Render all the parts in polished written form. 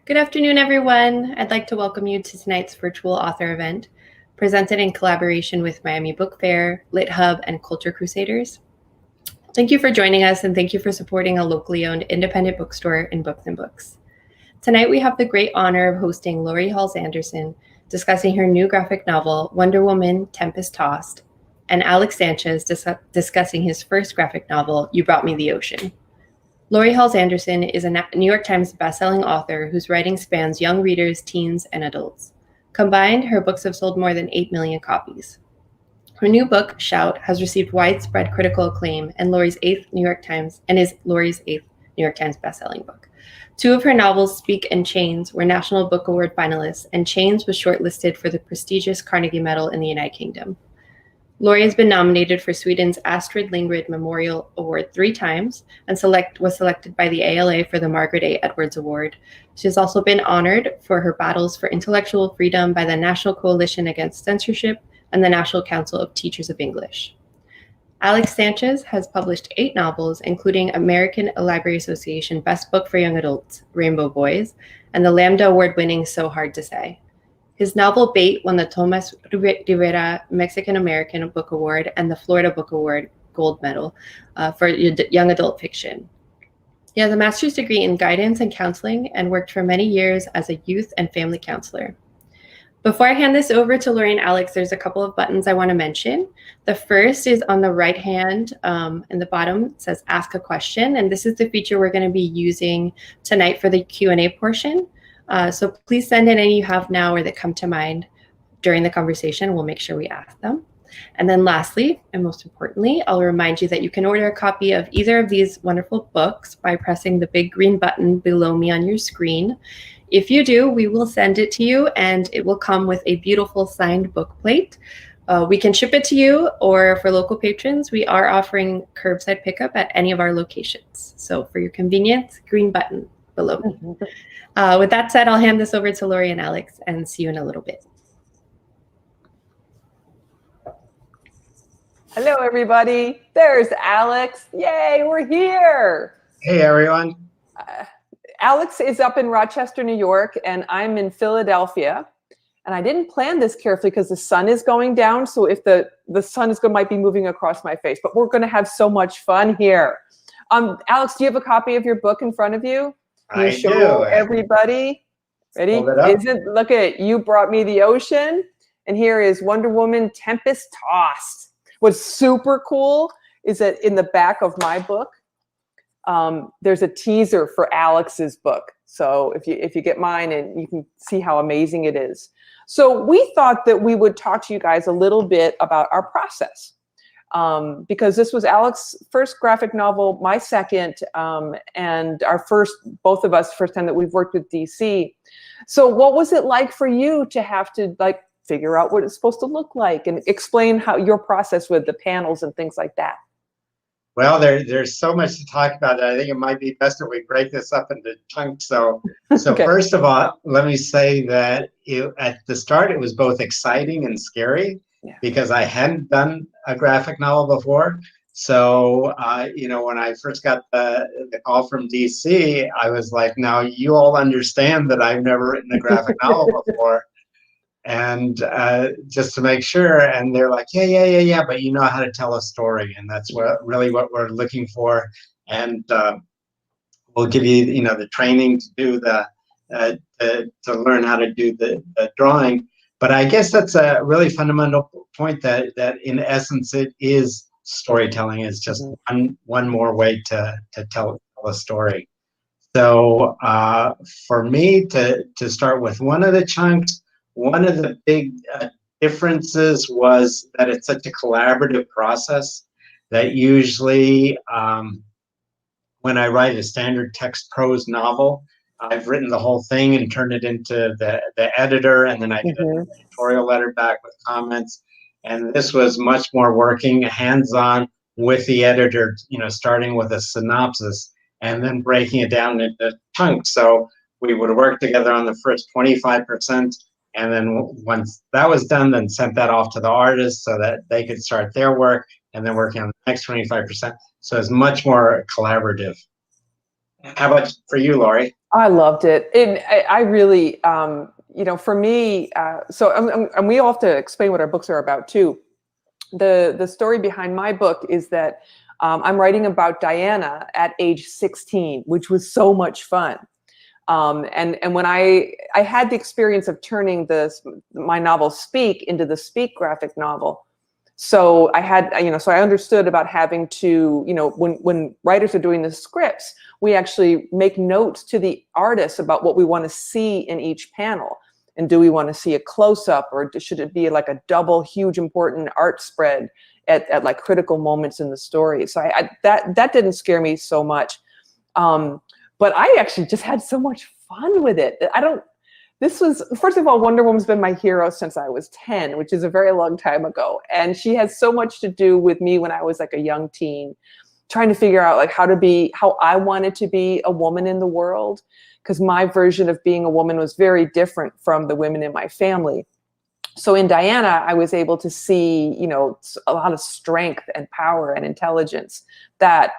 Good afternoon, everyone. I'd like to welcome you to tonight's virtual author event, presented in collaboration with Miami Book Fair, Lit Hub, and Culture Crusaders. Thank you for joining us, and thank you for supporting a locally owned independent bookstore in Books and Books. Tonight, we have the great honor of hosting Laurie Halse Anderson, discussing her new graphic novel, Wonder Woman, Tempest Tossed, and Alex Sanchez discussing his first graphic novel, You Brought Me the Ocean. Laurie Halse Anderson is a New York Times bestselling author whose writing spans young readers, teens, and adults. Combined, her books have sold more than 8 million copies. Her new book, Shout, has received widespread critical acclaim and is Laurie's 8th New York Times bestselling book. Two of her novels, Speak and Chains, were National Book Award finalists, and Chains was shortlisted for the prestigious Carnegie Medal in the United Kingdom. Laurie has been nominated for Sweden's Astrid Lindgren Memorial Award 3 times and was selected by the ALA for the Margaret A. Edwards Award. She has also been honored for her battles for intellectual freedom by the National Coalition Against Censorship and the National Council of Teachers of English. Alex Sanchez has published 8 novels, including American Library Association Best Book for Young Adults, Rainbow Boys, and the Lambda Award-winning So Hard to Say. His novel Bait won the Tomas Rivera Mexican-American Book Award and the Florida Book Award Gold Medal for young adult fiction. He has a master's degree in guidance and counseling and worked for many years as a youth and family counselor. Before I hand this over to Laurie and Alex, there's a couple of buttons I want to mention. The first is on the right hand in the bottom. It says Ask a Question, and this is the feature we're going to be using tonight for the Q&A portion. So please send in any you have now or that come to mind during the conversation. We'll make sure we ask them. And then lastly, and most importantly, I'll remind you that you can order a copy of either of these wonderful books by pressing the big green button below me on your screen. If you do, we will send it to you, and it will come with a beautiful signed book plate. We can ship it to you, or for local patrons, we are offering curbside pickup at any of our locations. So for your convenience, green button below me. With that said, I'll hand this over to Laurie and Alex and see you in a little bit. Hello, everybody. There's Alex. Yay, we're here. Hey, everyone. Alex is up in Rochester, New York, and I'm in Philadelphia. And I didn't plan this carefully because the sun is going down. So if the sun might be moving across my face, but we're going to have so much fun here. Alex, do you have a copy of your book in front of you? I show do. Everybody. Ready? Look at it. You Brought Me the Ocean. And here is Wonder Woman, Tempest Tossed. What's super cool is that in the back of my book, there's a teaser for Alex's book. So if you get mine, and you can see how amazing it is. So we thought that we would talk to you guys a little bit about our process. Because this was Alex's first graphic novel, my second, and both of us, first time that we've worked with DC. So what was it like for you to have to figure out what it's supposed to look like and explain how your process with the panels and things like that? Well, there's so much to talk about that I think it might be best that we break this up into chunks. So okay. First of all, let me say that at the start, it was both exciting and scary. Yeah. Because I hadn't done a graphic novel before. So, when I first got the call from DC, I was like, now you all understand that I've never written a graphic novel before. And just to make sure, and they're like, yeah, but you know how to tell a story. And that's really what we're looking for. And we'll give you, the training to do to learn how to do the drawing. But I guess that's a really fundamental point that in essence it is storytelling. Is just one more way to tell a story. So for me to start with one of the chunks, one of the big differences was that it's such a collaborative process that usually when I write a standard text prose novel, I've written the whole thing and turned it into the editor, and then I get an editorial letter back with comments. And this was much more working hands-on with the editor, starting with a synopsis and then breaking it down into chunks. So we would work together on the first 25%, and then once that was done, then sent that off to the artist so that they could start their work, and then working on the next 25%. So it's much more collaborative. How about for you, Laurie? I loved it. And I really, you know, for me, and we all have to explain what our books are about too. The story behind my book is that I'm writing about Diana at age 16, which was so much fun. And when I had the experience of turning my novel Speak into the Speak graphic novel. So I had, you know, so I understood about having to, you know, when writers are doing the scripts, we actually make notes to the artists about what we want to see in each panel. And do we want to see a close-up, or should it be like a double, huge, important art spread at like critical moments in the story? So that didn't scare me so much. But I actually just had so much fun with it. This was, first of all, Wonder Woman's been my hero since I was 10, which is a very long time ago. And she has so much to do with me when I was like a young teen, trying to figure out like how I wanted to be a woman in the world. Because my version of being a woman was very different from the women in my family. So in Diana, I was able to see, you know, a lot of strength and power and intelligence that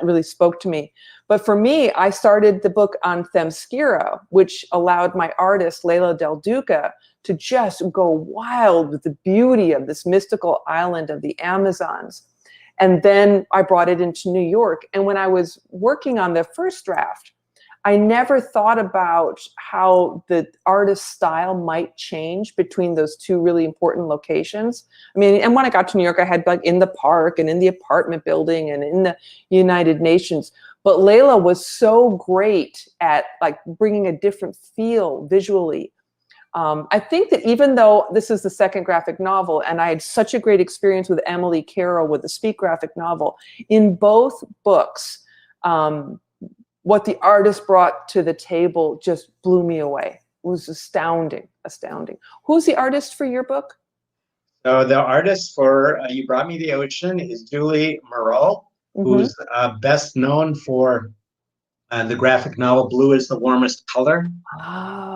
really spoke to me. But for me, I started the book on Themyscira, which allowed my artist, Leila del Duca, to just go wild with the beauty of this mystical island of the Amazons. And then I brought it into New York. And when I was working on the first draft, I never thought about how the artist's style might change between those two really important locations. I mean, and when I got to New York, I had like in the park and in the apartment building and in the United Nations. But Leila was so great at like bringing a different feel visually. I think that even though this is the second graphic novel, and I had such a great experience with Emily Carroll with the Speak graphic novel, in both books, what the artist brought to the table just blew me away. It was astounding. Who's the artist for your book? So the artist for You Brought Me the Ocean is Julie Moreau, who's best known for the graphic novel Blue is the Warmest Color,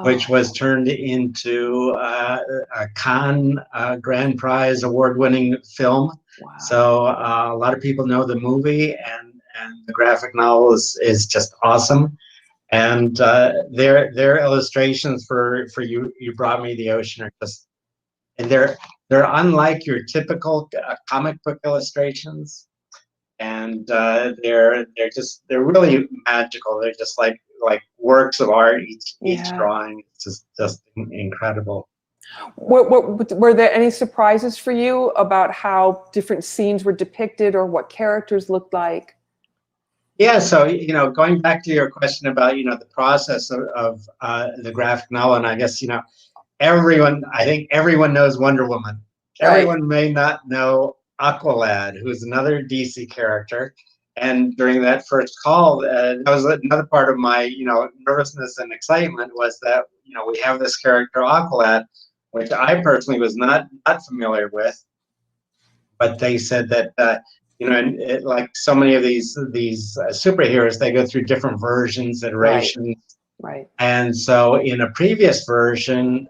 which was turned into a Cannes Grand Prize award-winning film. Wow. So a lot of people know the movie, and the graphic novel is just awesome. And their illustrations for You Brought Me the Ocean are just, and they're unlike your typical comic book illustrations, and they're really magical. They're just like works of art. Each drawing is just incredible. Were there any surprises for you about how different scenes were depicted or what characters looked like? Yeah, so, you know, going back to your question about, you know, the process of the graphic novel, and I guess, you know, I think everyone knows Wonder Woman. Right. Everyone may not know Aqualad, who's another DC character. And during that first call, that was another part of my, you know, nervousness and excitement, was that, you know, we have this character Aqualad, which I personally was not familiar with. But they said that, you know, like so many of these superheroes, they go through different versions, iterations. Right. And so in a previous version,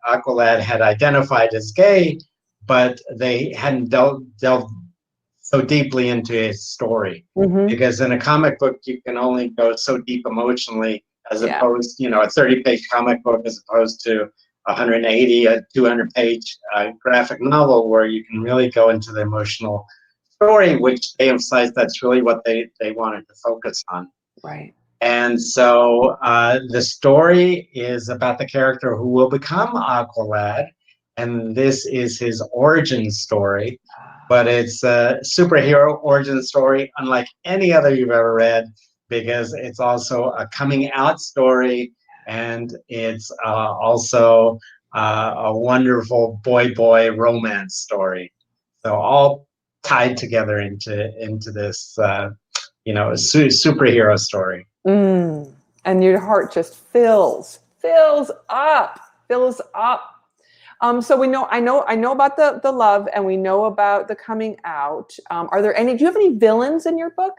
Aqualad had identified as gay, but they hadn't delved so deeply into his story. Because in a comic book, you can only go so deep emotionally, as opposed, you know, a 30-page comic book as opposed to 180, a 200-page graphic novel, where you can really go into the emotional story, which they emphasized that's really what they wanted to focus on. Right. And so the story is about the character who will become Aqualad, and this is his origin story. But it's a superhero origin story unlike any other you've ever read, because it's also a coming out story, and it's also a wonderful boy romance story. So all tied together into this, you know, superhero story. And your heart just fills up. So I know about the love, and we know about the coming out. Do you have any villains in your book?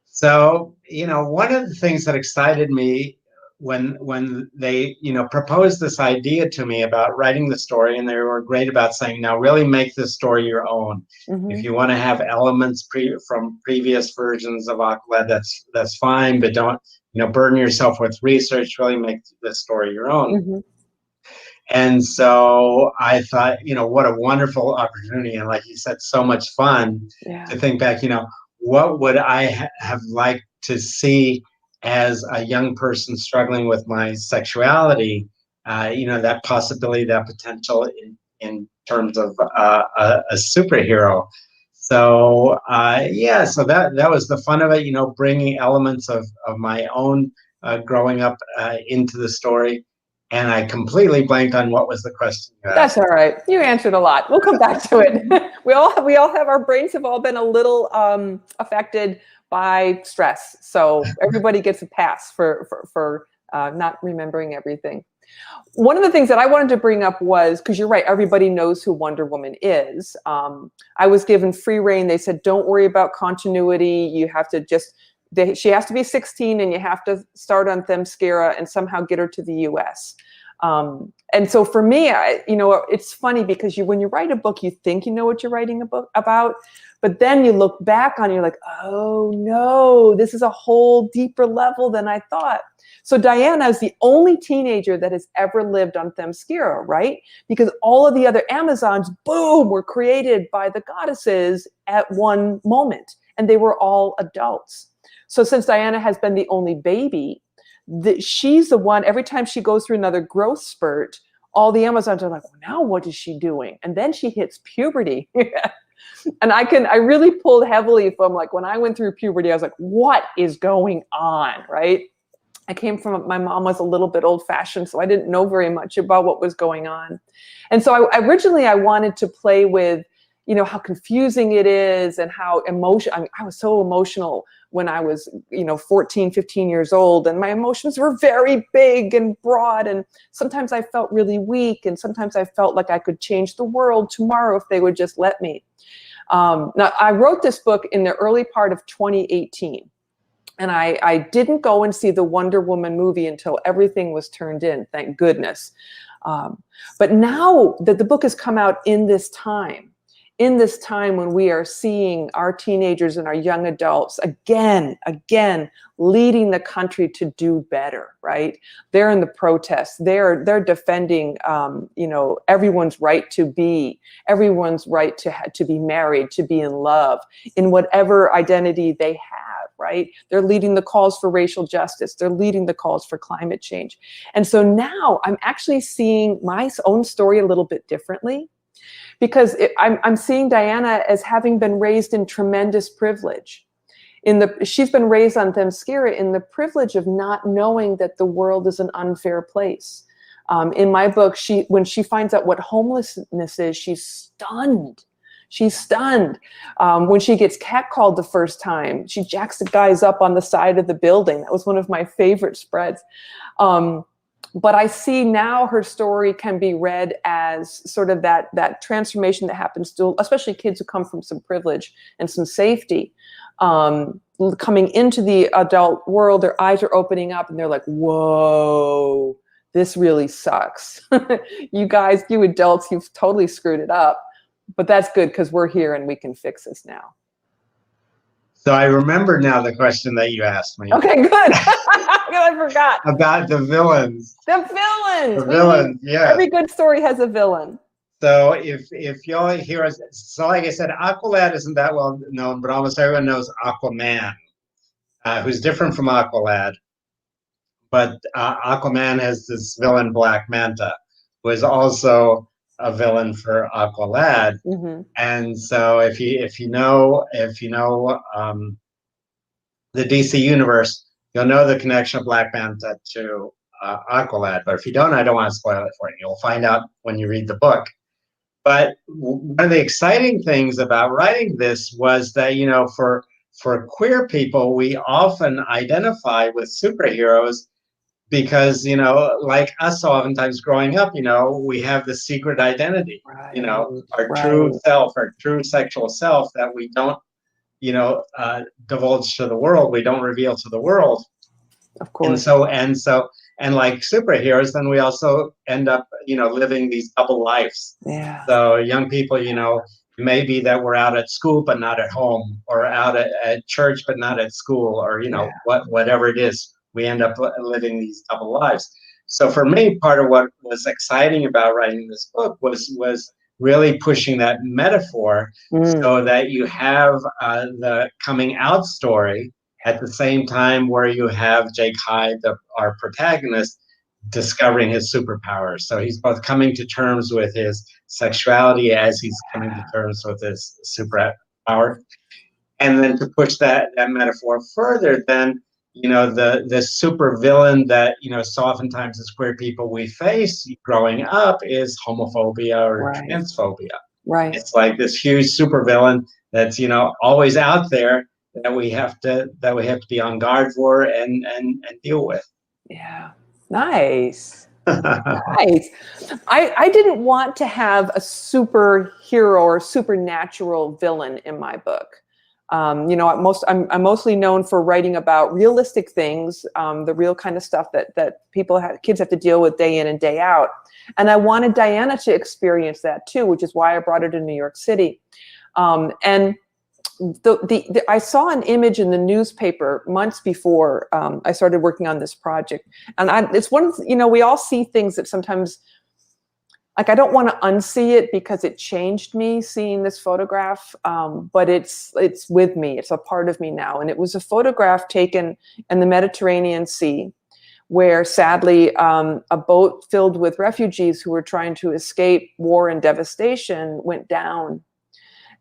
So, you know, one of the things that excited me when they, you know, proposed this idea to me about writing the story, and they were great about saying, now really make this story your own. If you want to have elements from previous versions of Aqualad, that's fine, but don't, you know, burden yourself with research. Really make this story your own. And so I thought, you know, what a wonderful opportunity, and like you said, so much fun to think back, you know, what would I have liked to see as a young person struggling with my sexuality, you know, that possibility, that potential in terms of a superhero. So yeah, so that was the fun of it, you know, bringing elements of my own growing up into the story. And I completely blanked on what was the question you asked. That's all right. You answered a lot. We'll come back to it. we all have, our brains have all been a little affected by stress. So everybody gets a pass for not remembering everything. One of the things that I wanted to bring up was, because you're right, everybody knows who Wonder Woman is. I was given free rein. They said, don't worry about continuity. You have to just, she has to be 16 and you have to start on Themyscira and somehow get her to the US. And so for me, you know, it's funny because when you write a book, you think you know what you're writing a book about, but then you look back on it, you're like, oh no, this is a whole deeper level than I thought. So Diana is the only teenager that has ever lived on Themyscira, right? Because all of the other Amazons, boom, were created by the goddesses at one moment, and they were all adults. So since Diana has been the only baby, she's the one, every time she goes through another growth spurt, all the Amazons are like, well, now what is she doing? And then she hits puberty. And I really pulled heavily from, like, when I went through puberty, I was like, what is going on, right? I came from, my mom was a little bit old fashioned, so I didn't know very much about what was going on. And so originally I wanted to play with, you know, how confusing it is and how I was so emotional when I was, you know, 14, 15 years old, and my emotions were very big and broad. And sometimes I felt really weak. And sometimes I felt like I could change the world tomorrow if they would just let me. Now I wrote this book in the early part of 2018. And I didn't go and see the Wonder Woman movie until everything was turned in, thank goodness. But now that the book has come out in this time when we are seeing our teenagers and our young adults again leading the country to do better, right? They're in the protests. They're defending, you know, everyone's right to be married, to be in love, in whatever identity they have, right? They're leading the calls for racial justice. They're leading the calls for climate change. And so now I'm actually seeing my own story a little bit differently, because I'm seeing Diana as having been raised in tremendous privilege. She's been raised on Themyscira in the privilege of not knowing that the world is an unfair place. In my book, when she finds out what homelessness is, she's stunned. She's stunned. When she gets catcalled the first time, she jacks the guys up on the side of the building. That was one of my favorite spreads. But I see now her story can be read as sort of that transformation that happens to, especially kids who come from some privilege and some safety, coming into the adult world. Their eyes are opening up and they're like, whoa, this really sucks. You guys, you adults, you've totally screwed it up. But that's good because we're here and we can fix this now. So I remember now the question that you asked me. Okay, good. I forgot. About the villains. The villains. The villains, yeah. Every good story has a villain. So if y'all hear us, so like I said, Aqualad isn't that well known, but almost everyone knows Aquaman, who's different from Aqualad. But Aquaman has this villain, Black Manta, who is also a villain for Aqualad. Mm-hmm. And so if you know the DC universe, you'll know the connection of Black Manta to Aqualad. But if you don't, I don't want to spoil it for you. You'll find out when you read the book. But one of the exciting things about writing this was that, you know, for queer people, we often identify with superheroes because, you know, like us oftentimes growing up, you know, we have the secret identity, right, you know, our true self, our true sexual self that we don't, you know, divulge to the world, we don't reveal to the world. Of course. And And like superheroes, then we also end up, living these double lives. Yeah. So young people, maybe that we're out at school but not at home, or out at church but not at school, or whatever it is, we end up living these double lives. So for me, part of what was exciting about writing this book was really pushing that metaphor, so that you have the coming out story at the same time where you have Jake Hyde, our protagonist, discovering his superpowers. So he's both coming to terms with his sexuality as he's coming to terms with his superpower. And then to push that metaphor further, then, the super villain that, so oftentimes as queer people we face growing up is homophobia or transphobia. Right. It's like this huge super villain that's, always out there, that we have to be on guard for and deal with. Yeah. Nice. Nice. I didn't want to have a superhero or supernatural villain in my book. I'm mostly known for writing about realistic things, the real kind of stuff that kids have to deal with day in and day out. And I wanted Diana to experience that too, which is why I brought her to New York City. And I saw an image in the newspaper months before I started working on this project, and it's one of, we all see things that sometimes, like, I don't want to unsee it because it changed me seeing this photograph, but it's with me. It's a part of me now. And it was a photograph taken in the Mediterranean Sea, where sadly a boat filled with refugees who were trying to escape war and devastation went down.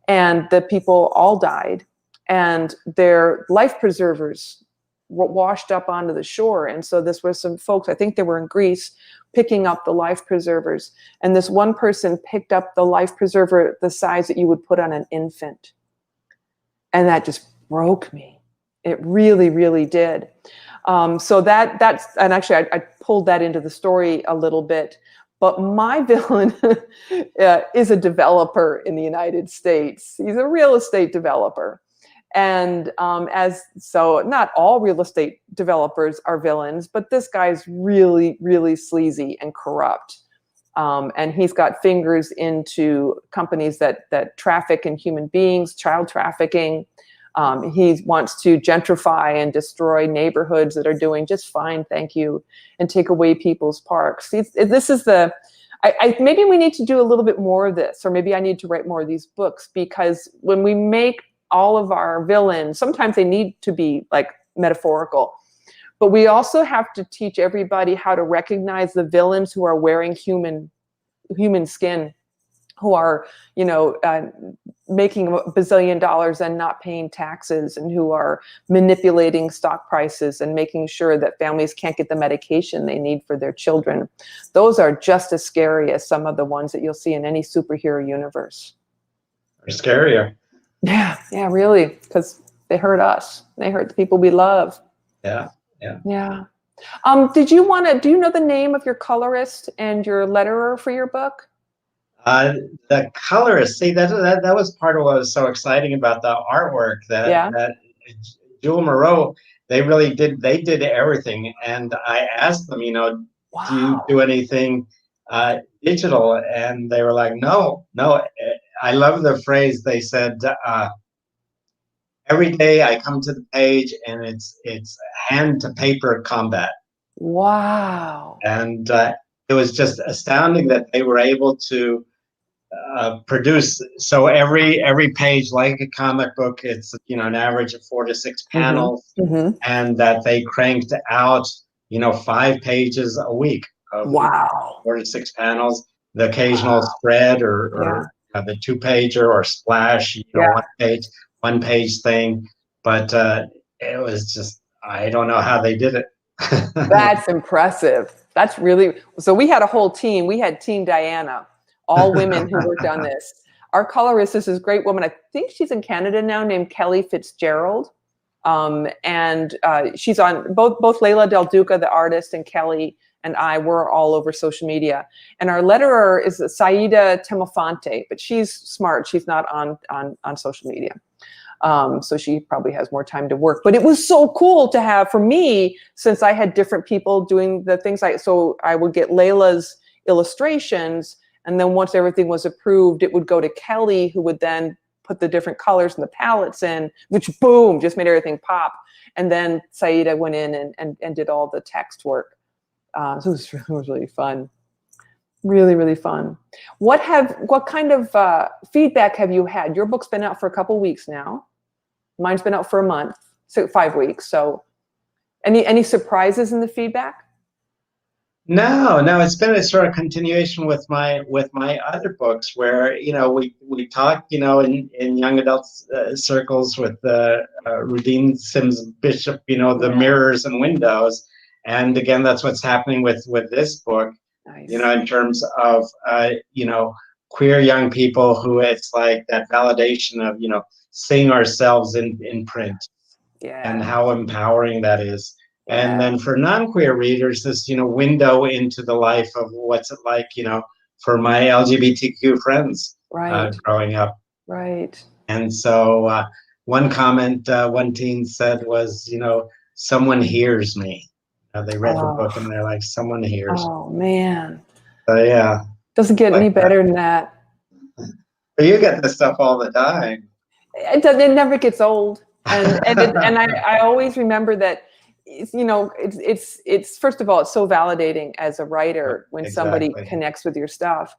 And the people all died, and their life preservers were washed up onto the shore. And so this was some folks, I think they were in Greece, picking up the life preservers. And this one person picked up the life preserver the size that you would put on an infant. And that just broke me. It really, really did. So that's, and actually I pulled that into the story a little bit. But my villain is a developer in the United States. He's a real estate developer. And so not all real estate developers are villains, but this guy's really, really sleazy and corrupt. And he's got fingers into companies that traffic in human beings, child trafficking. He wants to gentrify and destroy neighborhoods that are doing just fine, thank you, and take away people's parks. This is maybe we need to do a little bit more of this, or maybe I need to write more of these books, because when we make all of our villains, sometimes they need to be like metaphorical, but we also have to teach everybody how to recognize the villains who are wearing human skin, who are, making $1 bazillion and not paying taxes, and who are manipulating stock prices and making sure that families can't get the medication they need for their children. Those are just as scary as some of the ones that you'll see in any superhero universe. They're scarier. Yeah, really, because they hurt us. They hurt the people we love. Yeah. Do you know the name of your colorist and your letterer for your book? The colorist, see, that was part of what was so exciting about the artwork, that Jewel Moreau, they did everything. And I asked them, Wow. Do you do anything digital? And they were like, no. I love the phrase they said, every day I come to the page and it's hand to paper combat. Wow. And it was just astounding that they were able to produce, so every page, like a comic book, it's an average of 4 to 6 panels, and that they cranked out 5 pages a week of 4 to 6 panels, the occasional spread or the 2-pager or splash, one page thing, but it was just, I don't know how they did it. That's impressive. That's really, so we had a whole team. We had Team Diana, all women who worked on this. Our colorist is this great woman, I think she's in Canada now, named Kelly Fitzgerald. And she's on both Leila del Duca, the artist, and Kelly and I were all over social media. And our letterer is Saida Temofonte, but she's smart. She's not on social media. So she probably has more time to work. But it was so cool to have, for me, since I had different people doing the things so I would get Leila's illustrations, and then once everything was approved, it would go to Kelly, who would then put the different colors and the palettes in, which boom, just made everything pop. And then Saida went in and did all the text work. So it was really fun. Really, really fun. What kind of feedback have you had? Your book's been out for a couple weeks now. Mine's been out for a month, so 5 weeks. So any surprises in the feedback? No, it's been a sort of continuation with my other books, where we talk in young adult circles with Rudine Sims Bishop, the mirrors and windows, and again that's what's happening with this book. Nice. In terms of queer young people who it's like that validation of seeing ourselves in print, and how empowering that is. And then for non-queer readers, this window into the life of what's it like for my LGBTQ friends growing up. Right. And so one comment one teen said was someone hears me. They read the book and they're like, someone hears. Oh man. So yeah. Doesn't get any better than that. But you get this stuff all the time. It never gets old. And I always remember that. It's first of all, it's so validating as a writer when somebody connects with your stuff.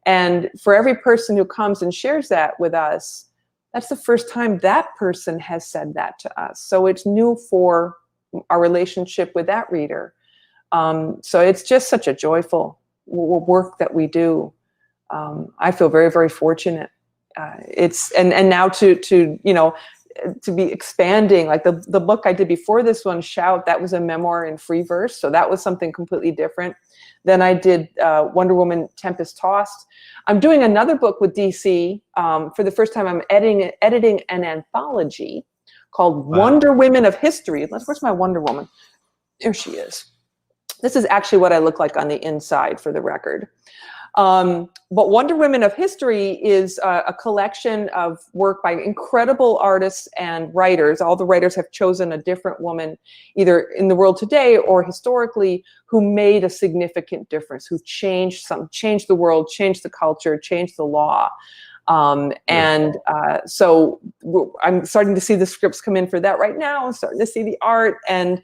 And for every person who comes and shares that with us, that's the first time that person has said that to us. So it's new for our relationship with that reader. So it's just such a joyful work that we do. I feel very, very fortunate. And now to be expanding, like the book I did before this one, Shout, that was a memoir in free verse. So that was something completely different. Then I did Wonder Woman Tempest Tossed. I'm doing another book with DC. For the first time, I'm editing an anthology called Wonder Women of History. Where's my Wonder Woman? There she is. This is actually what I look like on the inside, for the record. But Wonder Women of History is a collection of work by incredible artists and writers. All the writers have chosen a different woman, either in the world today or historically, who made a significant difference, who changed the world, changed the culture, changed the law. So I'm starting to see the scripts come in for that right now. I'm starting to see the art, and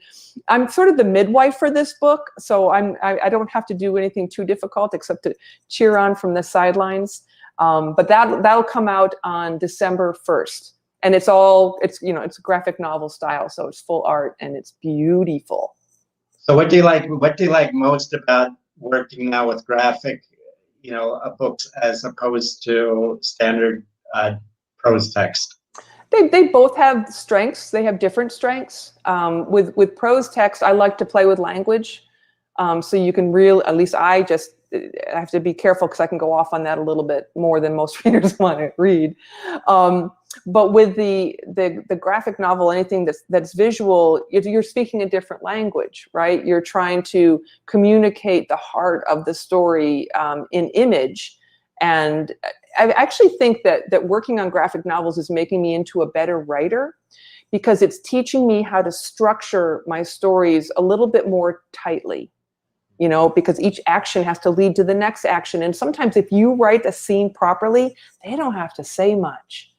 I'm sort of the midwife for this book. So I don't have to do anything too difficult except to cheer on from the sidelines. But that'll come out on December 1st. And it's a graphic novel style. So it's full art and it's beautiful. So what do you like most about working now with graphic books as opposed to standard prose text? They both have strengths. They have different strengths. With prose text, I like to play with language. So you can at least I have to be careful because I can go off on that a little bit more than most readers want to read. But with the graphic novel, anything that's visual, you're speaking a different language, right? You're trying to communicate the heart of the story in image. And I actually think that working on graphic novels is making me into a better writer, because it's teaching me how to structure my stories a little bit more tightly. Because each action has to lead to the next action. And sometimes if you write a scene properly, they don't have to say much,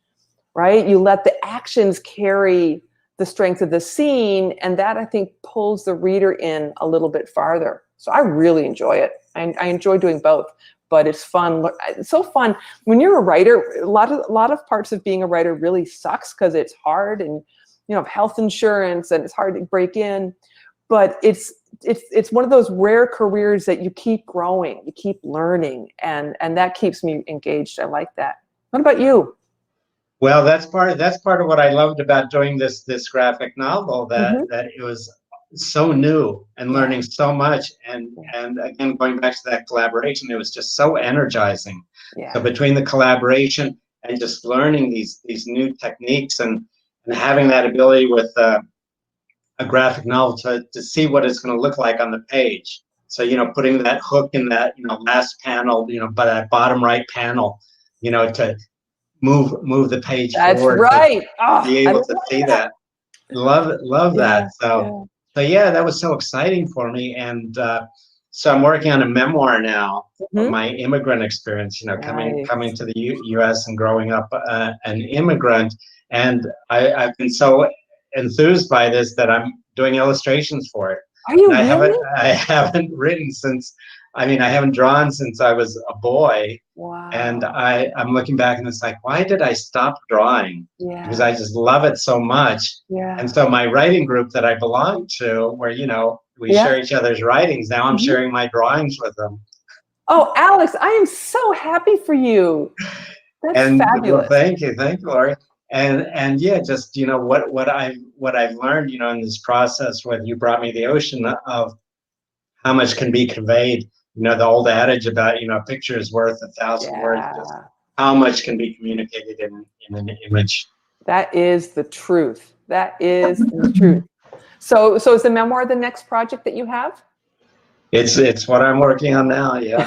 right? You let the actions carry the strength of the scene, and that, I think, pulls the reader in a little bit farther. So I really enjoy it. I enjoy doing both, but it's fun. It's so fun. When you're a writer, a lot of parts of being a writer really sucks because it's hard, and have health insurance and it's hard to break in. But it's one of those rare careers that you keep growing, you keep learning, and that keeps me engaged. I like that. What about you? Well, that's part of what I loved about doing this graphic novel, that it was so new and learning so much, and again, going back to that collaboration, it was just so energizing. So between the collaboration and just learning these new techniques and having that ability with a graphic novel to see what it's going to look like on the page, So, putting that hook in that, last panel, but that bottom right panel, to move the page That's forward. right. To be able to see that. Love it. Love that. So yeah, that was so exciting for me. And so I'm working on a memoir now of my immigrant experience, coming to the U.S. and growing up an immigrant. And I've been so enthused by this that I'm doing illustrations for it. Are you and really? I haven't written since, I haven't drawn since I was a boy. Wow. And I'm looking back and it's like, why did I stop drawing? Yeah. Because I just love it so much. Yeah. And so my writing group that I belong to, where, we share each other's writings, now I'm sharing my drawings with them. Oh, Alex, I am so happy for you. That's fabulous. Well, thank you, Laurie. And yeah, just what I've learned, in this process with You Brought Me the Ocean, of how much can be conveyed. The old adage about a picture is worth 1,000 words. Just how much can be communicated in an image. That is the truth. That is the truth. So is the memoir the next project that you have? It's what I'm working on now. Yeah.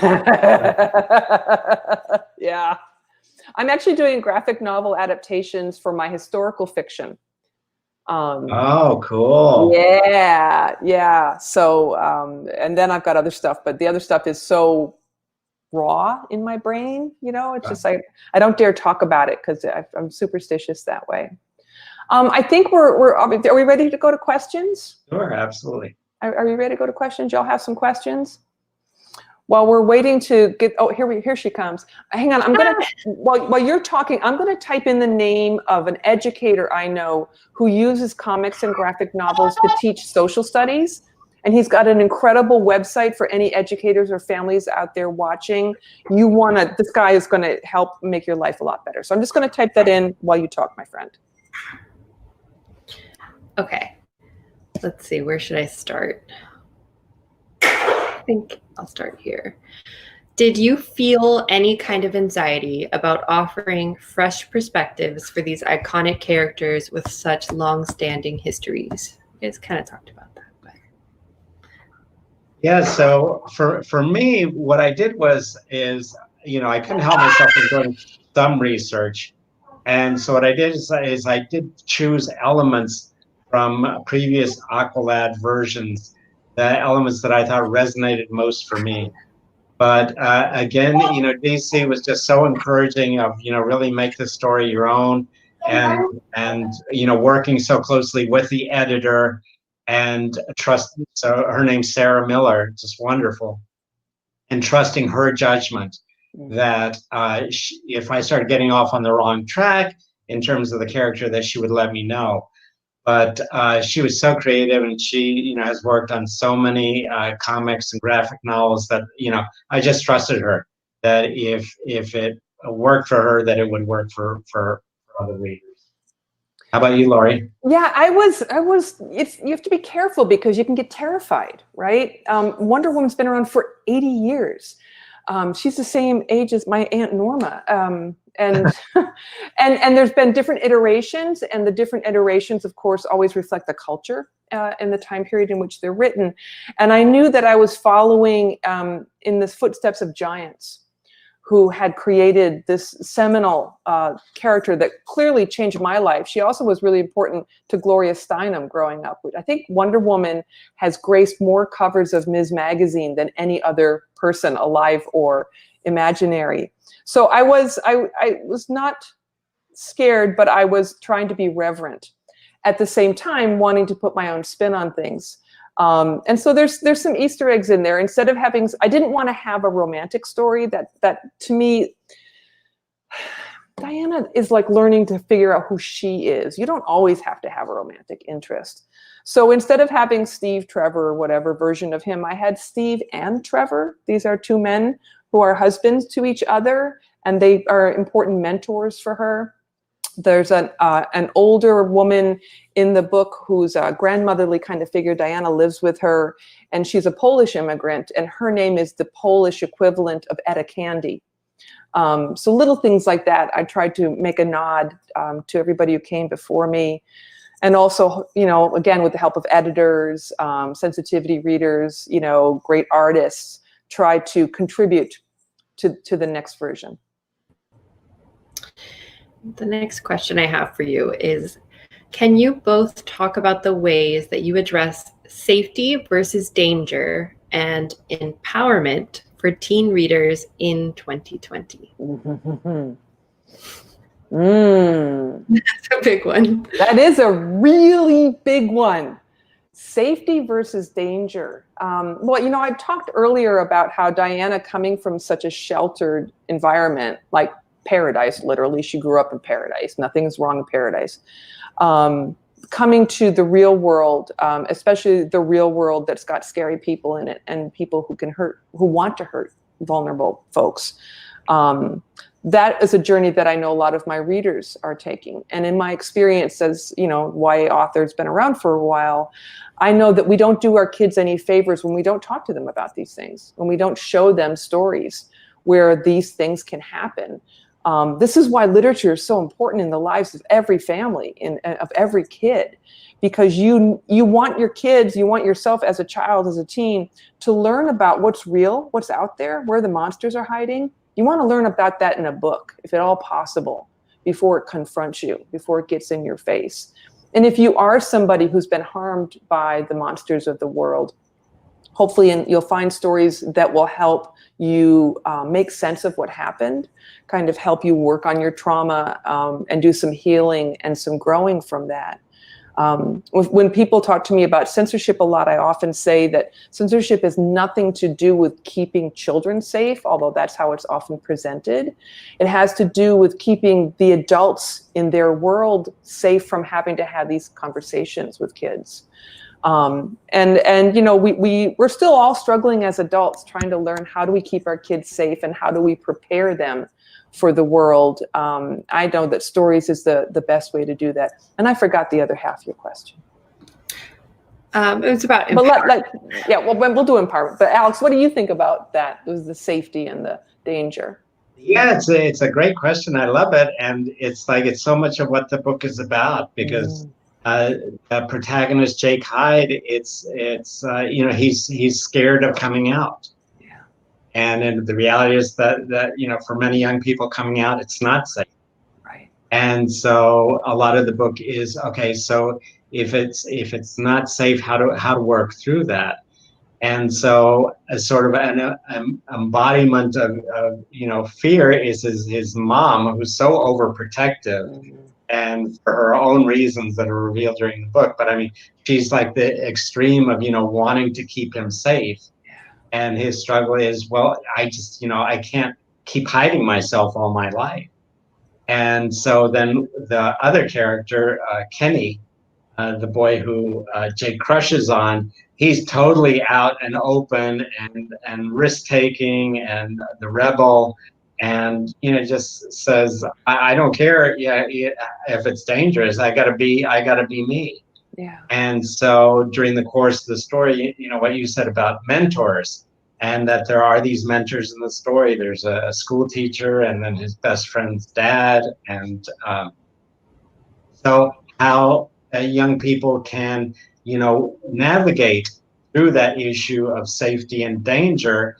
Yeah. I'm actually doing graphic novel adaptations for my historical fiction. Oh, cool. Yeah. So, and then I've got other stuff, but the other stuff is so raw in my brain, it's just I don't dare talk about it because I'm superstitious that way. I think are we ready to go to questions? Sure, absolutely. Are you ready to go to questions? Y'all have some questions? While we're waiting to get, here she comes. Hang on, I'm gonna, while you're talking, I'm gonna type in the name of an educator I know who uses comics and graphic novels to teach social studies. And he's got an incredible website for any educators or families out there watching. This guy is gonna help make your life a lot better. So I'm just gonna type that in while you talk, my friend. Okay, let's see, where should I start? I think I'll start here. Did you feel any kind of anxiety about offering fresh perspectives for these iconic characters with such long-standing histories? You guys kind of talked about that. But. Yeah, so for me, what I did is I couldn't help myself from doing some research. And so what I did is I did choose elements from previous Aqualad versions, the elements that I thought resonated most for me. But again, DC was just so encouraging of, really make the story your own, and working so closely with the editor and so her name's Sarah Miller, just wonderful, and trusting her judgment that if I started getting off on the wrong track in terms of the character, that she would let me know. But she was so creative, and she, has worked on so many comics and graphic novels that, I just trusted her that if it worked for her, that it would work for other readers. How about you, Laurie? Yeah, I was. You have to be careful because you can get terrified, right? Wonder Woman's been around for 80 years. She's the same age as my Aunt Norma. And there's been different iterations, and the different iterations, of course, always reflect the culture and the time period in which they're written. And I knew that I was following in the footsteps of giants who had created this seminal character that clearly changed my life. She also was really important to Gloria Steinem growing up. I think Wonder Woman has graced more covers of Ms. Magazine than any other person alive or imaginary. So I was not scared, but I was trying to be reverent. At the same time, wanting to put my own spin on things. And so there's some Easter eggs in there. Instead of having, I didn't want to have a romantic story that to me, Diana is like learning to figure out who she is. You don't always have to have a romantic interest. So instead of having Steve, Trevor, or whatever version of him, I had Steve and Trevor. These are two men who are husbands to each other, and they are important mentors for her. There's an older woman in the book who's a grandmotherly kind of figure. Diana lives with her, and she's a Polish immigrant, and her name is the Polish equivalent of Etta Candy. So little things like that. I tried to make a nod to everybody who came before me. And also, you know, again, with the help of editors, sensitivity readers, you know, great artists, try to contribute to the next version. The next question I have for you is, can you both talk about the ways that you address safety versus danger and empowerment for teen readers in 2020? That's a big one. That is a really big one. Safety versus danger. Well, you know, I talked earlier about how Diana, coming from such a sheltered environment, like paradise, literally, she grew up in paradise. Nothing's wrong in paradise. Coming to the real world, especially the real world that's got scary people in it and people who can hurt, who want to hurt vulnerable folks. That is a journey that I know a lot of my readers are taking. And in my experience as, you know, YA author's been around for a while, I know that we don't do our kids any favors when we don't talk to them about these things, when we don't show them stories where these things can happen. This is why literature is so important in the lives of every family and of every kid, because you want your kids, you want yourself as a child, as a teen, to learn about what's real, what's out there, where the monsters are hiding. You want to learn about that in a book, if at all possible, before it confronts you, before it gets in your face. And if you are somebody who's been harmed by the monsters of the world, hopefully you'll find stories that will help you make sense of what happened, kind of help you work on your trauma and do some healing and some growing from that. When people talk to me about censorship a lot, I often say that censorship has nothing to do with keeping children safe, although that's how it's often presented. It has to do with keeping the adults in their world safe from having to have these conversations with kids. And you know, we're still all struggling as adults, trying to learn how do we keep our kids safe and how do we prepare them for the world. I know that stories is the best way to do that. And I forgot the other half of your question. It was about empowerment. Yeah, well, we'll do empowerment. But Alex, what do you think about that? It was the safety and the danger. Yeah, it's a great question. I love it. And it's like, it's so much of what the book is about, because the protagonist, Jake Hyde, it's you know, he's scared of coming out. And the reality is that, you know, for many young people coming out, it's not safe. Right. And so a lot of the book is, okay, so if it's not safe, how to work through that. And so a sort of an embodiment of you know, fear is his mom, who's so overprotective, and for her own reasons that are revealed during the book. But I mean, she's like the extreme of, you know, wanting to keep him safe. And his struggle is, well, I just, you know, I can't keep hiding myself all my life. And so then the other character, Kenny, the boy who Jake crushes on, he's totally out and open and risk-taking and the rebel, and, you know, just says, I don't care, if it's dangerous, I gotta be me. Yeah. And so during the course of the story, you know, what you said about mentors, and that there are these mentors in the story. There's a school teacher, and then his best friend's dad. And so how young people can, you know, navigate through that issue of safety and danger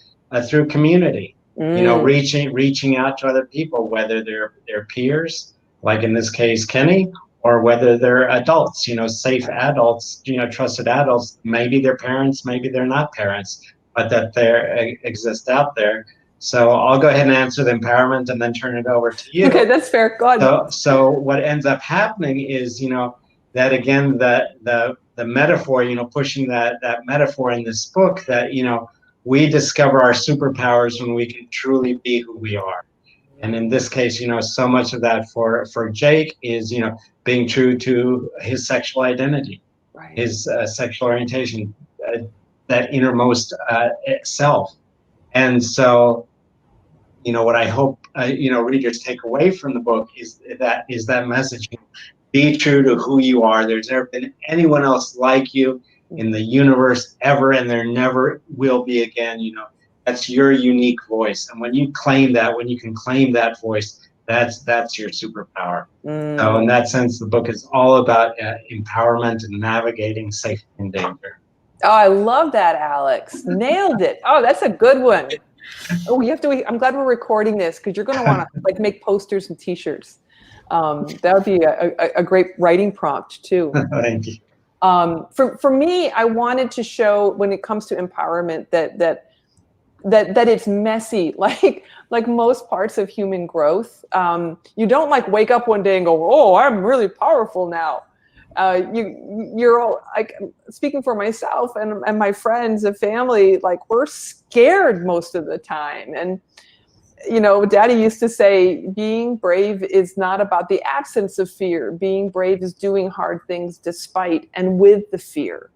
through community. You know, reaching out to other people, whether they're peers, like in this case, Kenny, or whether they're adults, you know, safe adults, you know, trusted adults. Maybe they're parents, maybe they're not parents, but that they exist out there. So I'll go ahead and answer the empowerment and then turn it over to you. Okay, that's fair. Go ahead. So what ends up happening is, you know, that again, the metaphor, you know, pushing that metaphor in this book, that, you know, we discover our superpowers when we can truly be who we are. And in this case, you know, so much of that for Jake is, you know, being true to his sexual identity, right, his sexual orientation, that innermost self. And so, you know, what I hope, you know, readers take away from the book is that message: be true to who you are. There's never been anyone else like you in the universe ever, and there never will be again. You know, that's your unique voice. And when you claim that, when you can claim that voice, That's your superpower. So in that sense, the book is all about empowerment and navigating safety and danger. Oh, I love that, Alex. Nailed it. Oh, that's a good one. Oh, I'm glad we're recording this, because you're going to want to like make posters and T-shirts. That would be a great writing prompt too. Thank you. For me, I wanted to show, when it comes to empowerment, that it's messy, like most parts of human growth. You don't like wake up one day and go, oh, I'm really powerful now. You're all, like, speaking for myself and my friends and family, like, we're scared most of the time. And, you know, Daddy used to say, being brave is not about the absence of fear. Being brave is doing hard things despite and with the fear.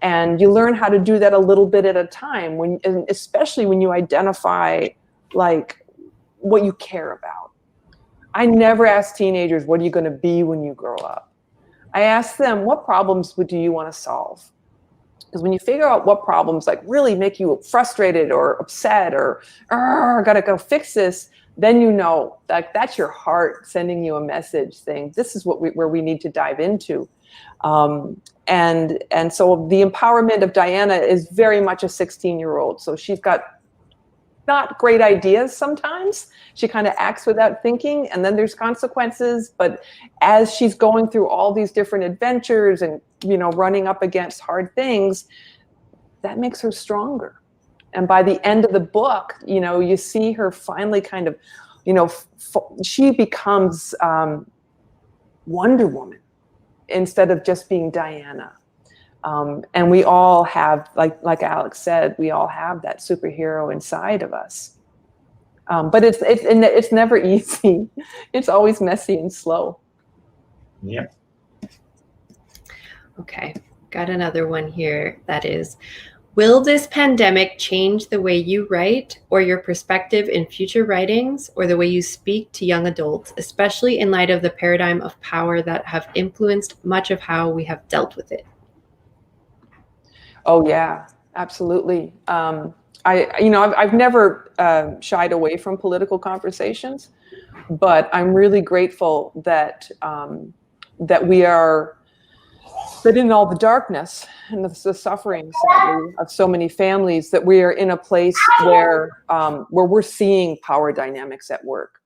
And you learn how to do that a little bit at a time, and especially when you identify like what you care about. I never ask teenagers, what are you going to be when you grow up? I ask them, what problems do you want to solve? Because when you figure out what problems like really make you frustrated or upset or gotta go fix this, then you know that that's your heart sending you a message saying, this is where we need to dive into. And so the empowerment of Diana is very much a 16-year-old. So she's got not great ideas sometimes. She kind of acts without thinking, and then there's consequences. But as she's going through all these different adventures and, you know, running up against hard things, that makes her stronger. And by the end of the book, you know, you see her finally kind of, you know, she becomes Wonder Woman instead of just being Diana. And we all have, like Alex said, we all have that superhero inside of us. But it's never easy. It's always messy and slow. Yeah. Okay, got another one here that is, will this pandemic change the way you write or your perspective in future writings or the way you speak to young adults, especially in light of the paradigm of power that have influenced much of how we have dealt with it? Oh yeah, absolutely. I've never shied away from political conversations, but I'm really grateful that in all the darkness and the suffering, sadly, of so many families, that we are in a place where we're seeing power dynamics at work.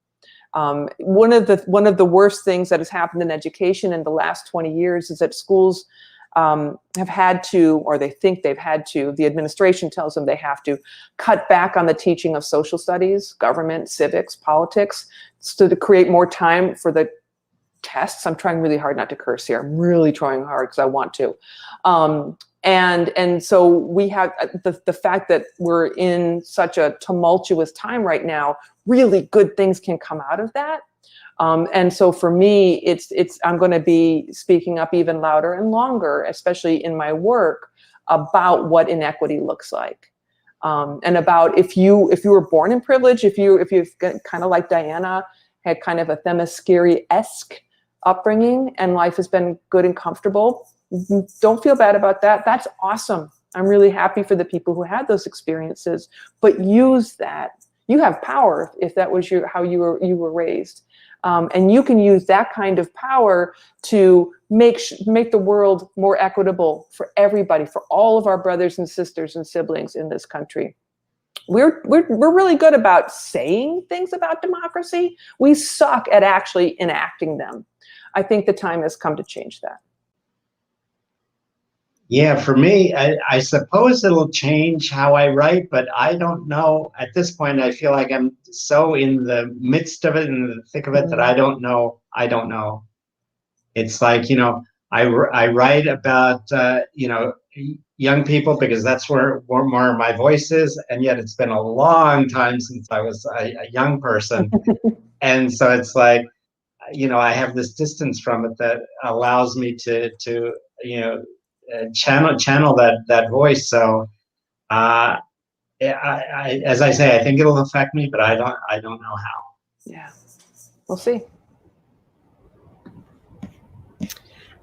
One of the worst things that has happened in education in the last 20 years is that schools have had to, or they think they've had to, the administration tells them they have to cut back on the teaching of social studies, government, civics, politics, so to create more time for the tests. I'm trying really hard not to curse here. I'm really trying hard because I want to. And so we have the fact that we're in such a tumultuous time right now, really good things can come out of that. And so for me, I'm going to be speaking up even louder and longer, especially in my work, about what inequity looks like. And about if you were born in privilege, if you've kind of like Diana, had kind of a Themyscira-esque upbringing and life has been good and comfortable, don't feel bad about that. That's awesome. I'm really happy for the people who had those experiences, but use that. You have power if that was how you were raised. And you can use that kind of power to make the world more equitable for everybody, for all of our brothers and sisters and siblings in this country. We're really good about saying things about democracy. We suck at actually enacting them. I think the time has come to change that. Yeah, for me, I suppose it'll change how I write, but I don't know. At this point, I feel like I'm so in the midst of it, in the thick of it, that I don't know. It's like, you know, I write about, you know, young people because that's where more of my voice is. And yet it's been a long time since I was a young person. And so it's like, you know, I have this distance from it that allows me to you know, channel that voice. So I as I say, I think it'll affect me, but I don't know how. Yeah, we'll see.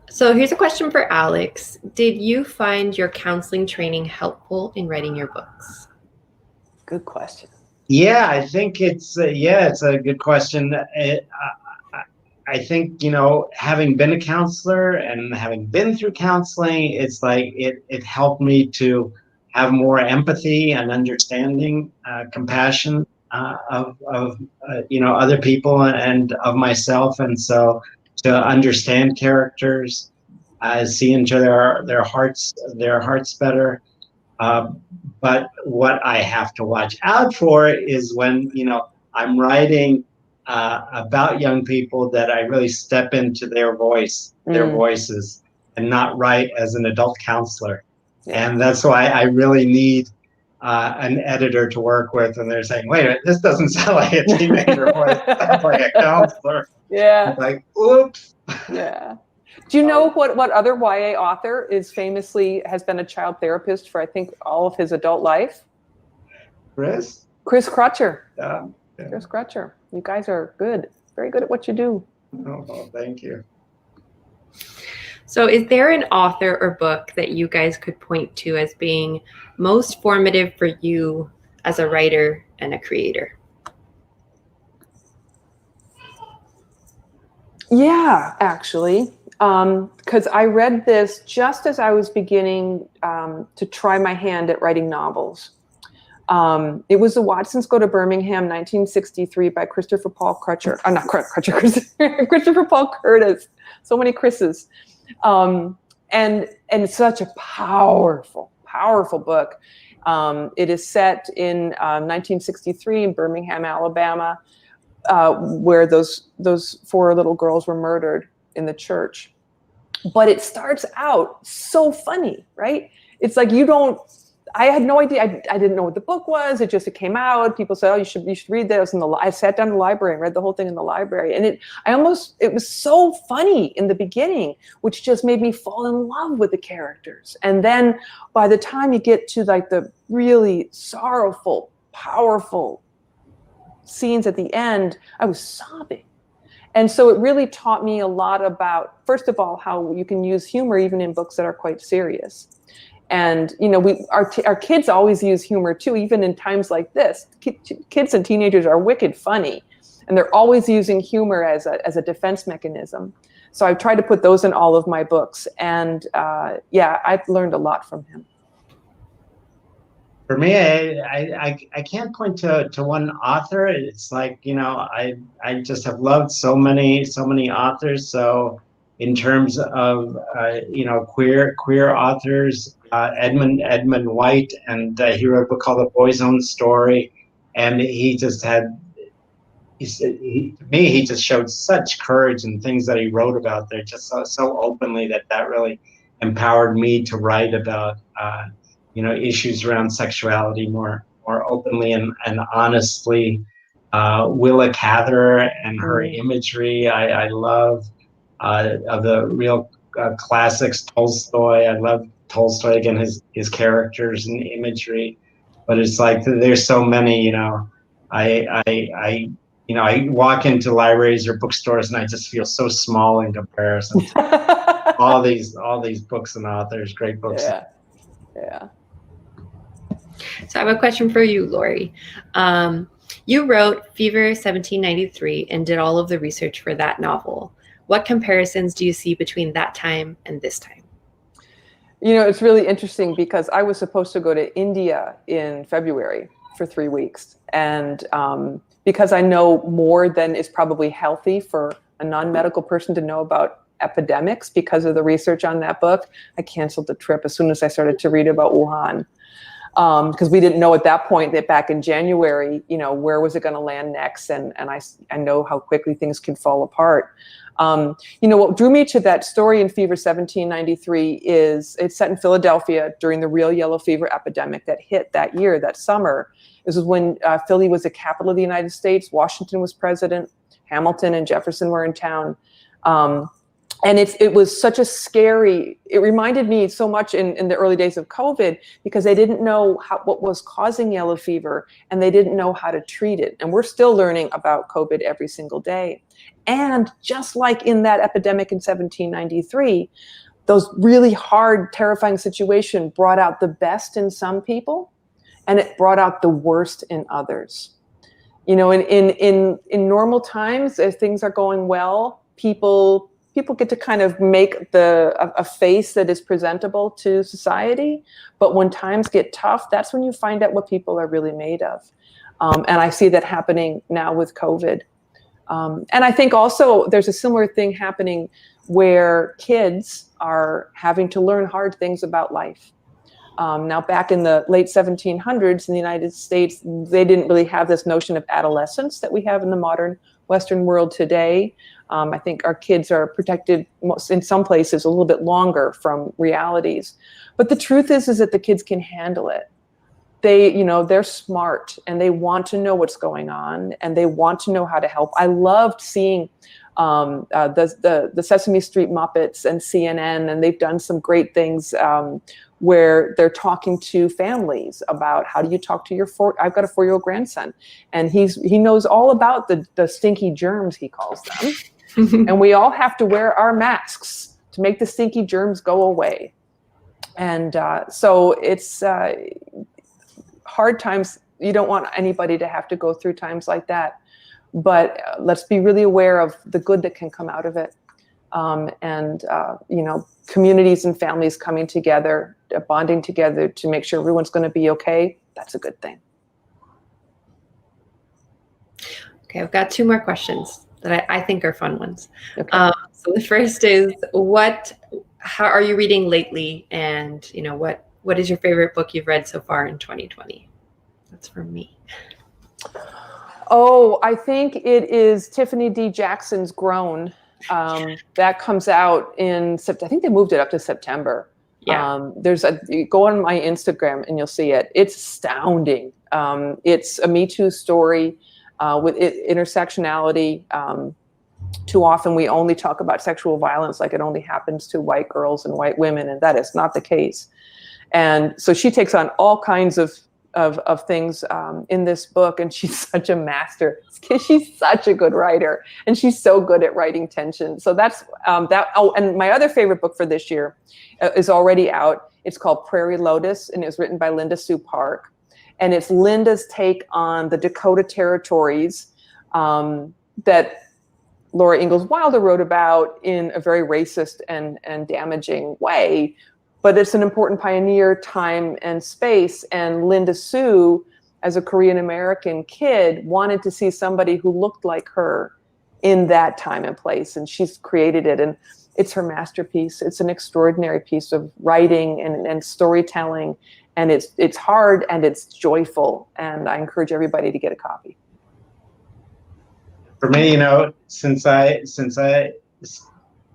So here's a question for Alex. Did you find your counseling training helpful in writing your books? Good question. Yeah, I think it's a good question. I think, having been a counselor and having been through counseling, it's like it helped me to have more empathy and understanding, compassion of other people and of myself, and so to understand characters, see into their hearts better. Uh, but what I have to watch out for is when, I'm writing about young people, that I really step into their voices, and not write as an adult counselor. Yeah. And that's why I really need an editor to work with, and they're saying, wait a minute, this doesn't sound like a teenager voice, it sounds like a counselor. Yeah. It's like, oops. Yeah. Do you know what other YA author has been a child therapist for, I think, all of his adult life? Chris Crutcher. Yeah. Chris Crutcher. You guys are good. Very good at what you do. Oh, thank you. So is there an author or book that you guys could point to as being most formative for you as a writer and a creator? Yeah, actually. Because I read this just as I was beginning to try my hand at writing novels. It was The Watsons Go to Birmingham, 1963, by Christopher Paul Crutcher. Not Crutcher, Christopher Paul Curtis. So many Chris's. And such a powerful, powerful book. It is set in 1963 in Birmingham, Alabama, where those 4 little girls were murdered in the church. But it starts out so funny, right? It's like I had no idea. I didn't know what the book was. It came out. People said, oh, you should read this. I sat down in the library and read the whole thing in the library. And it was so funny in the beginning, which just made me fall in love with the characters. And then by the time you get to like the really sorrowful, powerful scenes at the end, I was sobbing. And so it really taught me a lot about, first of all, how you can use humor even in books that are quite serious. And, our kids always use humor too, even in times like this. Kids and teenagers are wicked funny, and they're always using humor as a defense mechanism. So I've tried to put those in all of my books. And I've learned a lot from him. For me, I can't point to one author. It's like, I just have loved so many authors. So in terms of, queer authors, Edmund White, and he wrote a book called The Boy's Own Story. And he just showed such courage in things that he wrote about there, just so openly, that really empowered me to write about, issues around sexuality more openly and honestly. Willa Cather and her imagery, I love. Of the real classics, Tolstoy. I love Tolstoy, again, his characters and imagery. But it's like there's so many. I walk into libraries or bookstores and I just feel so small in comparison to all these books and authors, great books. Yeah. So I have a question for you, Laurie. You wrote Fever 1793 and did all of the research for that novel. What comparisons do you see between that time and this time? It's really interesting because I was supposed to go to India in February for 3 weeks. And because I know more than is probably healthy for a non-medical person to know about epidemics because of the research on that book, I canceled the trip as soon as I started to read about Wuhan. Because we didn't know at that point, that back in January, where was it going to land next? And I know how quickly things can fall apart. What drew me to that story in Fever 1793 is it's set in Philadelphia during the real yellow fever epidemic that hit that year, that summer. This was when Philly was the capital of the United States. Washington was president. Hamilton and Jefferson were in town. And it was such a scary, it reminded me so much in the early days of COVID, because they didn't know what was causing yellow fever, and they didn't know how to treat it. And we're still learning about COVID every single day. And just like in that epidemic in 1793, those really hard, terrifying situations brought out the best in some people, and it brought out the worst in others. You know, in normal times, as things are going well, people get to kind of make a face that is presentable to society. But when times get tough, that's when you find out what people are really made of. And I see that happening now with COVID. And I think also there's a similar thing happening where kids are having to learn hard things about life. Now, back in the late 1700s in the United States, they didn't really have this notion of adolescence that we have in the modern Western world today. I think our kids are protected in some places a little bit longer from realities. But the truth is that the kids can handle it. They're smart and they want to know what's going on and they want to know how to help. I loved seeing the Sesame Street Muppets and CNN, and they've done some great things where they're talking to families about how do you talk to your I've got a 4-year-old grandson, and he knows all about the stinky germs, he calls them. And we all have to wear our masks to make the stinky germs go away. And so it's hard times. You don't want anybody to have to go through times like that. But let's be really aware of the good that can come out of it. Communities and families coming together, bonding together to make sure everyone's going to be okay. That's a good thing. Okay, I've got 2 more questions that I think are fun ones. Okay. So the first is, how are you reading lately? And what is your favorite book you've read so far in 2020? That's from me. Oh, I think it is Tiffany D. Jackson's Grown. That comes out in September. I think they moved it up to September. Yeah. You go on my Instagram and you'll see it. It's astounding. It's a Me Too story with intersectionality. Too often we only talk about sexual violence like it only happens to white girls and white women, and that is not the case. And so she takes on all kinds of things in this book, and she's such a master. She's such a good writer, and she's so good at writing tension. So that's that. Oh, and my other favorite book for this year is already out. It's called Prairie Lotus, and it was written by Linda Sue Park, and it's Linda's take on the Dakota Territories that Laura Ingalls Wilder wrote about in a very racist and damaging way. But it's an important pioneer time and space. And Linda Sue, as a Korean American kid, wanted to see somebody who looked like her in that time and place. And she's created it. And it's her masterpiece. It's an extraordinary piece of writing and storytelling. And it's hard and it's joyful. And I encourage everybody to get a copy. For me, since I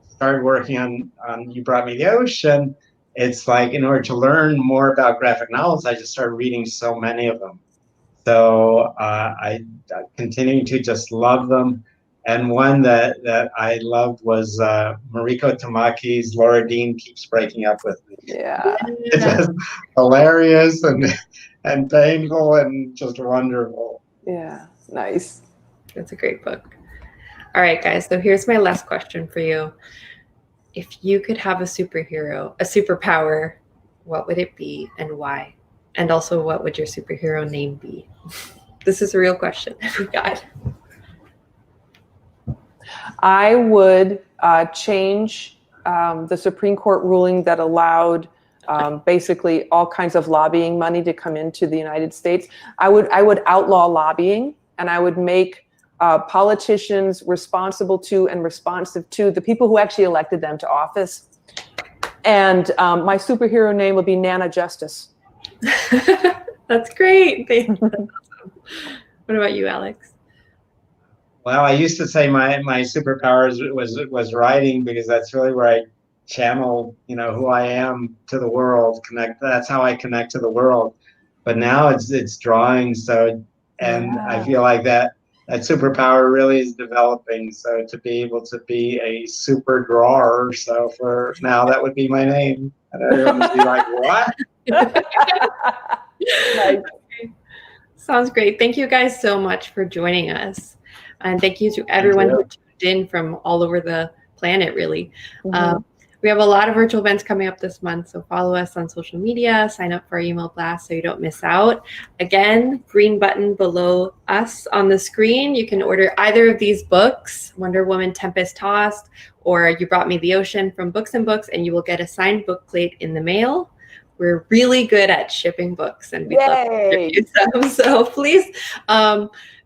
started working on You Brought Me the Ocean, it's like, in order to learn more about graphic novels, I just started reading so many of them. So I continue to just love them. And one that I loved was Mariko Tamaki's Laura Dean Keeps Breaking Up With Me. Yeah. It's just hilarious and painful and just wonderful. Yeah, nice. That's a great book. All right, guys. So here's my last question for you. If you could have a superpower, what would it be and why? And also, what would your superhero name be? This is a real question. God. I would change the Supreme Court ruling that allowed basically all kinds of lobbying money to come into the United States. I would outlaw lobbying, and I would make politicians responsible to and responsive to the people who actually elected them to office. And my superhero name would be Nana Justice. That's great. That's awesome. What about you, Alex? Well, I used to say my superpowers was writing, because that's really where I channel, who I am to the world. That's how I connect to the world. But now it's drawing. So, and yeah. I feel like that superpower really is developing. So to be able to be a super drawer, so for now that would be my name. And everyone would be like, what? Nice. Okay. Sounds great. Thank you guys so much for joining us. And thank you to everyone who tuned in from all over the planet, really. Mm-hmm. We have a lot of virtual events coming up this month, so follow us on social media, sign up for our email blast so you don't miss out. Again, green button below us on the screen. You can order either of these books, Wonder Woman Tempest Tossed or You Brought Me the Ocean from Books and Books, and you will get a signed book plate in the mail. We're really good at shipping books, and we'd love to ship you some. So please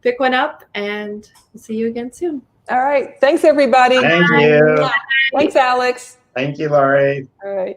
pick one up, and we'll see you again soon. All right. Thanks, everybody. Thank you. Thanks, Alex. Thank you, Laurie. All right.